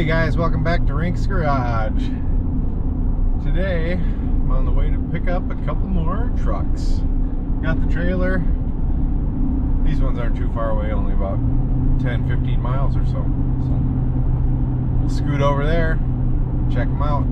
Hey guys, welcome back to Rink's Garage. Today, I'm on the way to pick up a couple more trucks. Got the trailer. These ones aren't too far away, only about 10-15 miles or so. So we'll scoot over there, check them out.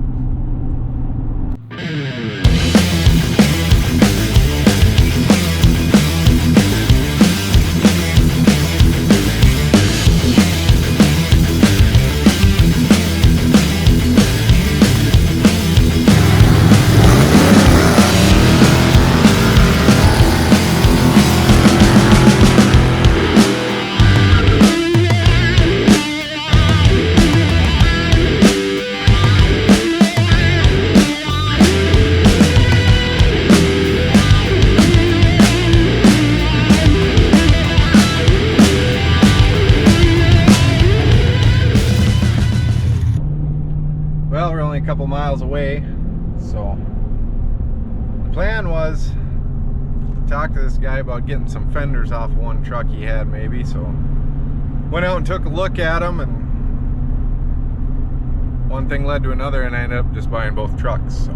Well, we're only a couple miles away, so the plan was to talk to this guy about getting some fenders off one truck he had maybe. So went out and took a look at them, and one thing led to another, and I ended up just buying both trucks. So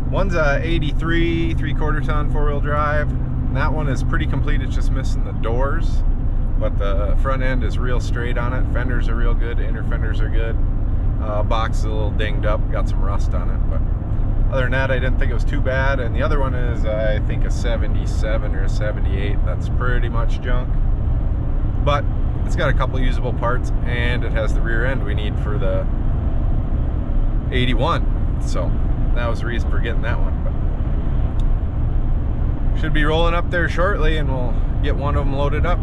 one's a 83 3/4 ton 4-wheel drive, and that one is pretty complete. It's just missing the doors, but the front end is real straight on it. Fenders are real good, inner fenders are good. Box is a little dinged up, got some rust on it, but other than that, I didn't think it was too bad. And the other one is, I think, a 77 or a 78. That's pretty much junk, but it's got a couple usable parts, and it has the rear end we need for the 81. So that was the reason for getting that one. But should be rolling up there shortly, and we'll get one of them loaded up.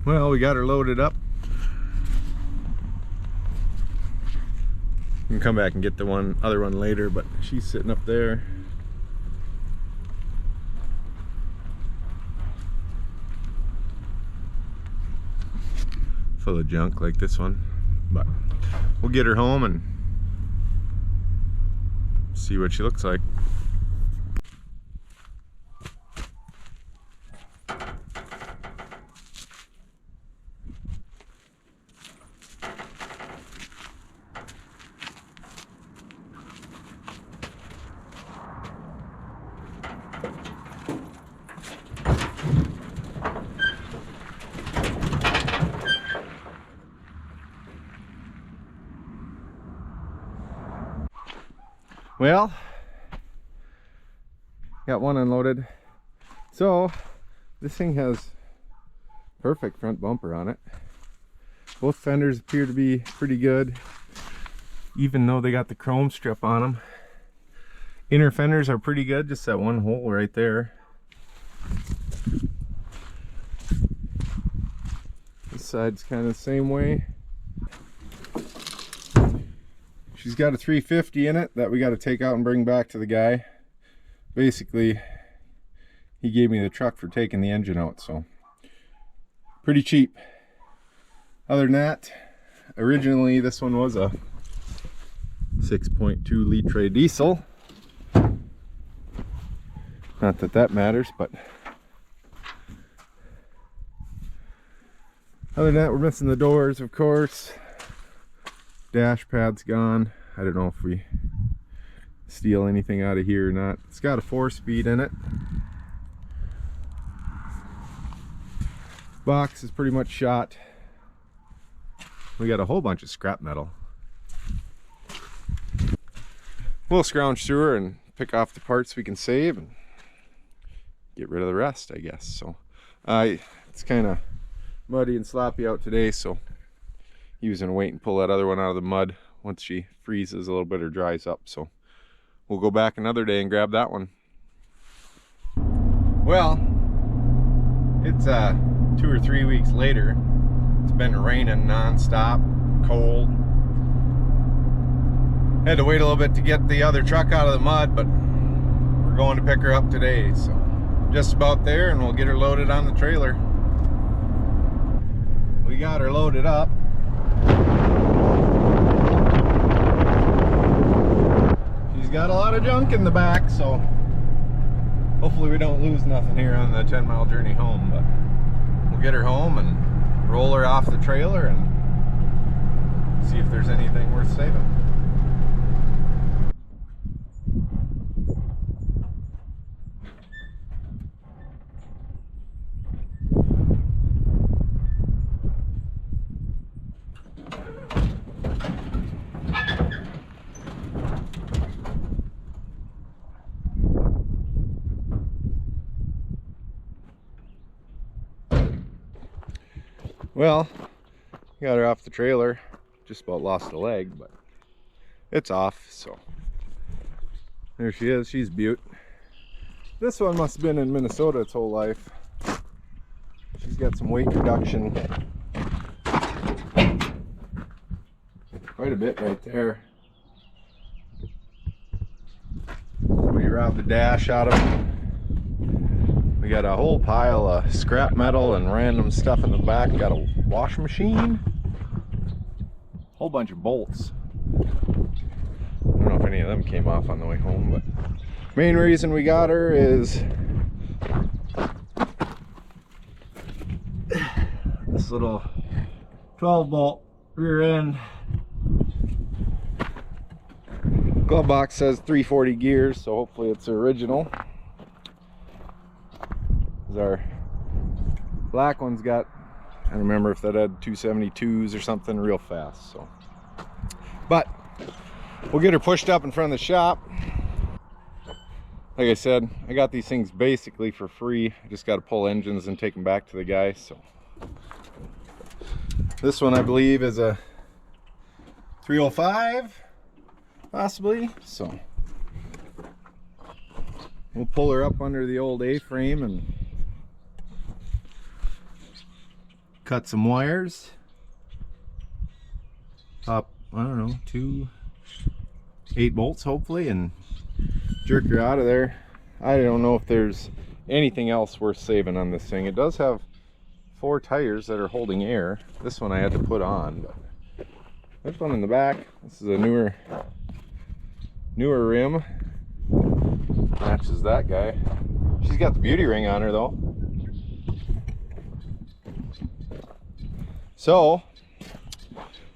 Well, we got her loaded up. We can come back and get the other one later, but she's sitting up there. full of junk like this one. But we'll get her home and see what she looks like. Well, got one unloaded. So this thing has perfect front bumper on it. Both fenders appear to be pretty good, even though they got the chrome strip on them. Inner fenders are pretty good, just that one hole right there. This side's kind of the same way. She's got a 350 in it that we got to take out and bring back to the guy. Basically, he gave me the truck for taking the engine out, so pretty cheap. Other than that, originally this one was a 6.2 litre diesel. Not that that matters, but other than that, we're missing the doors, of course. Dash pad's gone. I don't know if we steal anything out of here or not. It's got a 4-speed in it. Box is pretty much shot. We got a whole bunch of scrap metal. We'll scrounge through her and pick off the parts we can save and get rid of the rest, I guess. So it's kind of muddy and sloppy out today, so he was gonna wait and pull that other one out of the mud once she freezes a little bit or dries up. So we'll go back another day and grab that one. Well, it's 2 or 3 weeks later. It's been raining non-stop, cold. Had to wait a little bit to get the other truck out of the mud, but we're going to pick her up today. So just about there, and we'll get her loaded on the trailer. We got her loaded up. She's got a lot of junk in the back, so hopefully we don't lose nothing here on the 10-mile journey home. But we'll get her home and roll her off the trailer and see if there's anything worth saving. Well, got her off the trailer. Just about lost a leg, but it's off, so there she is. She's beaut. This one must have been in Minnesota its whole life. She's got some weight reduction. Quite a bit right there. We robbed the dash out of it. We got a whole pile of scrap metal and random stuff in the back. Got a washing machine. Whole bunch of bolts. I don't know if any of them came off on the way home, but main reason we got her is this little 12-bolt rear end. Glove box says 340 gears, so hopefully it's original. Our black one's got, I don't remember if that had 272s or something, real fast. So, but we'll get her pushed up in front of the shop. Like I said, I got these things basically for free. I just got to pull engines and take them back to the guy. So this one I believe is a 305 possibly. So we'll pull her up under the old A-frame and cut some wires up, I don't know, 2 8-bolts hopefully, and jerk her out of there. I don't know if there's anything else worth saving on this thing. It does have 4 tires that are holding air. This one I had to put on, but there's one in the back. This is a newer rim. Matches that guy. She's got the beauty ring on her though. So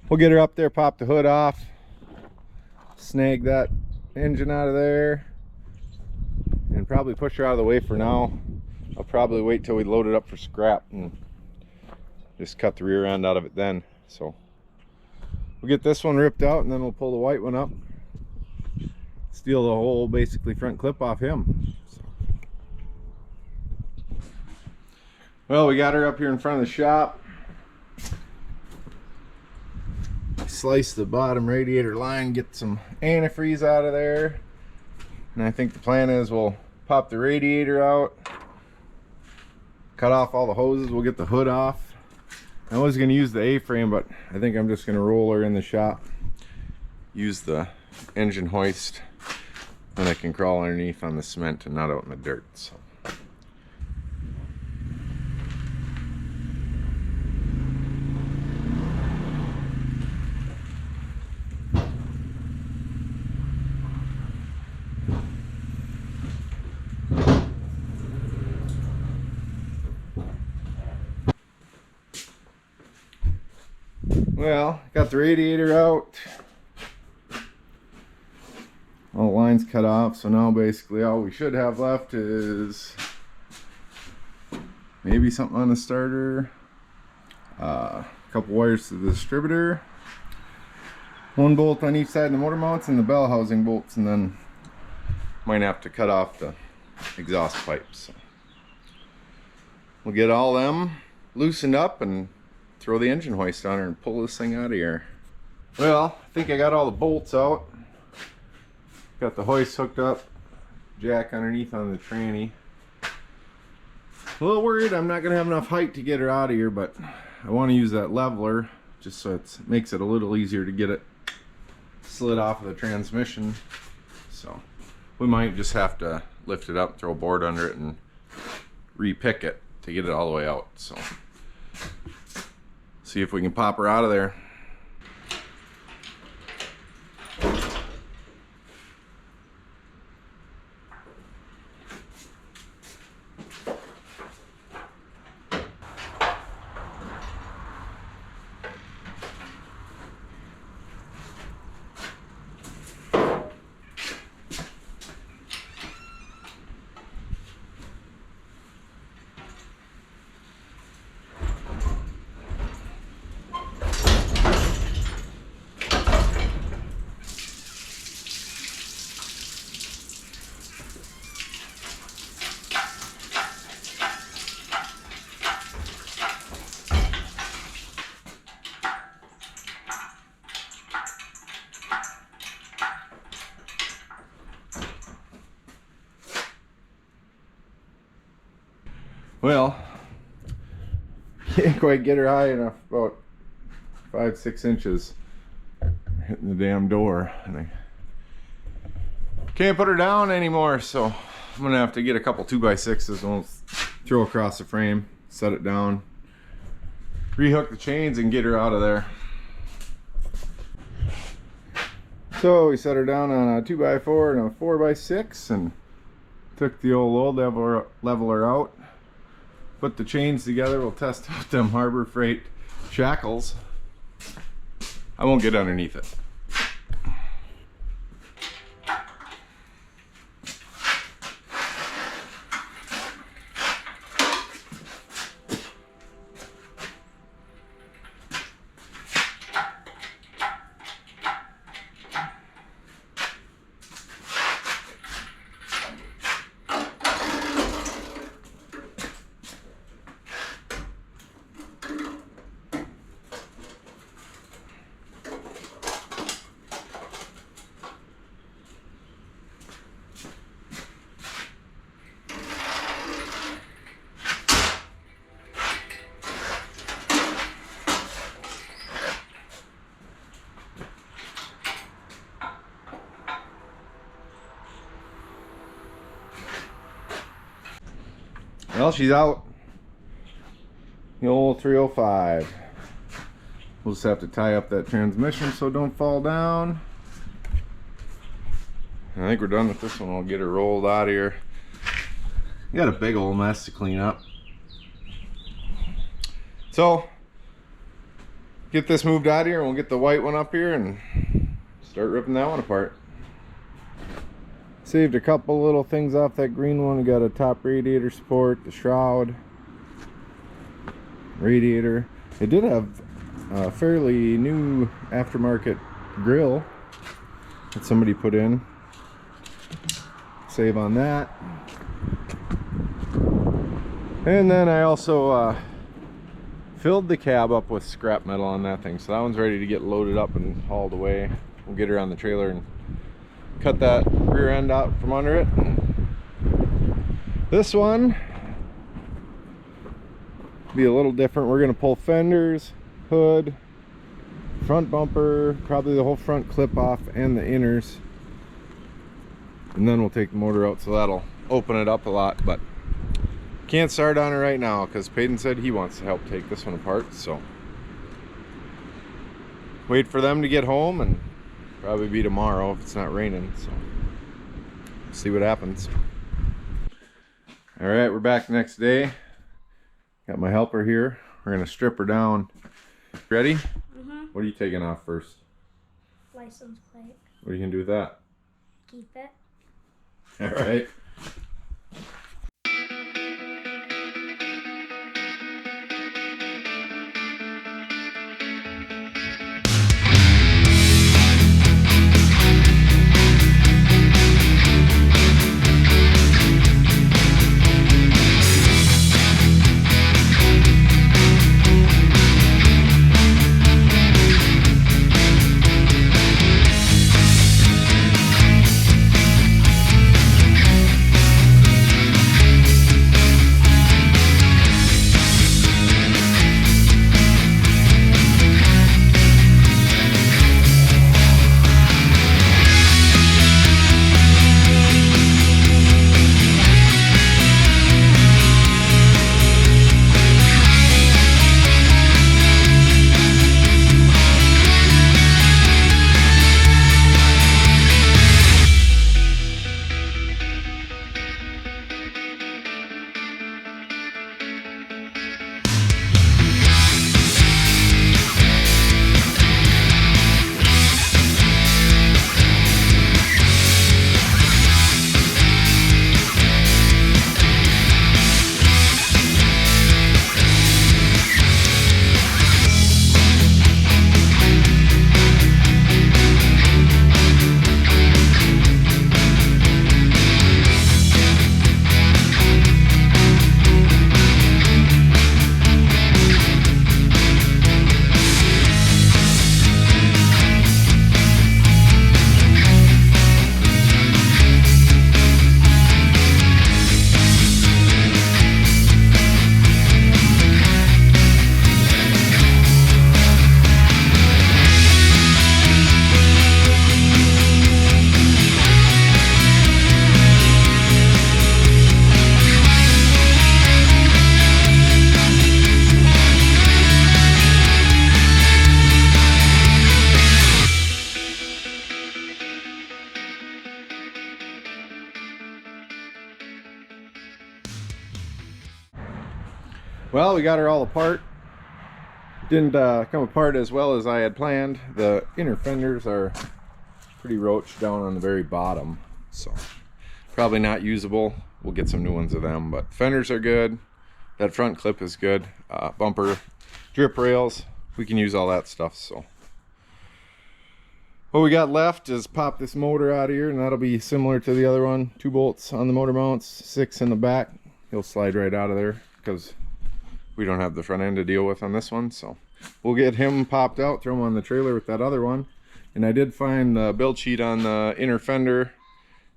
we'll get her up there, pop the hood off, snag that engine out of there, and probably push her out of the way for now. I'll probably wait till we load it up for scrap and just cut the rear end out of it then. So we'll get this one ripped out and then we'll pull the white one up, steal the whole basically front clip off him. So. Well, we got her up here in front of the shop. Slice the bottom radiator line, get some antifreeze out of there, and I think the plan is we'll pop the radiator out, cut off all the hoses, we'll get the hood off. I was going to use the A-frame, but I think I'm just going to roll her in the shop, use the engine hoist, and I can crawl underneath on the cement and not out in the dirt. So. Well, got the radiator out. All the lines cut off, so now basically all we should have left is maybe something on the starter, a couple wires to the distributor, 1 bolt on each side of the motor mounts and the bell housing bolts, and then might have to cut off the exhaust pipes. So we'll get all them loosened up and throw the engine hoist on her and pull this thing out of here. Well, I think I got all the bolts out. Got the hoist hooked up, jack underneath on the tranny. A little worried I'm not gonna have enough height to get her out of here, but I want to use that leveler just so it makes it a little easier to get it slid off of the transmission. So we might just have to lift it up, throw a board under it, and re-pick it to get it all the way out. So see if we can pop her out of there. Well, can't quite get her high enough, about 5-6 inches hitting the damn door, and I can't put her down anymore, so I'm gonna have to get a couple 2x6s and we'll throw across the frame, set it down, rehook the chains and get her out of there. So we set her down on a 2x4 and a 4x6 and took the old load leveler out. Put the chains together, we'll test out them Harbor Freight shackles. I won't get underneath it. Well, she's out. The old 305. We'll just have to tie up that transmission so it don't fall down. I think we're done with this one. We'll get it rolled out of here. You got a big old mess to clean up. So, get this moved out of here and we'll get the white one up here and start ripping that one apart. Saved a couple little things off that green one. We got a top radiator support, the shroud, radiator. It did have a fairly new aftermarket grill that somebody put in. Save on that. And then I also filled the cab up with scrap metal on that thing, so that one's ready to get loaded up and hauled away. We'll get her on the trailer and cut that rear end out from under it. This one be a little different. We're gonna pull fenders, hood, front bumper, probably the whole front clip off and the inners, and then we'll take the motor out, so that'll open it up a lot. But can't start on it right now because Peyton said he wants to help take this one apart, so wait for them to get home and probably be tomorrow if it's not raining, so see what happens. All right, we're back the next day. Got my helper here. We're gonna strip her down. Ready? Mm-hmm. What are you taking off first? License plate. What are you gonna do with that? Keep it. All right. Well, we got her all apart. Didn't come apart as well as I had planned. The inner fenders are pretty roached down on the very bottom, so probably not usable. We'll get some new ones of them, but fenders are good. That front clip is good. Bumper, drip rails, we can use all that stuff. So what we got left is pop this motor out of here, and that'll be similar to the other one. 2 bolts on the motor mounts, 6 in the back. He'll slide right out of there because we don't have the front end to deal with on this one. So we'll get him popped out, throw him on the trailer with that other one. And I did find the build sheet on the inner fender,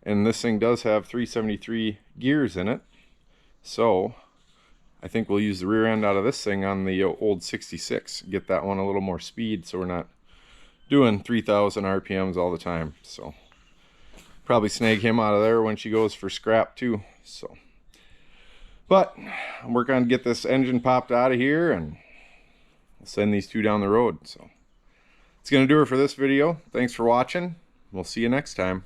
and this thing does have 373 gears in it. So I think we'll use the rear end out of this thing on the old 66, get that one a little more speed so we're not doing 3,000 RPMs all the time. So probably snag him out of there when she goes for scrap too. So But I'm working on to get this engine popped out of here and I'll send these two down the road. So it's going to do it for this video. Thanks for watching. We'll see you next time.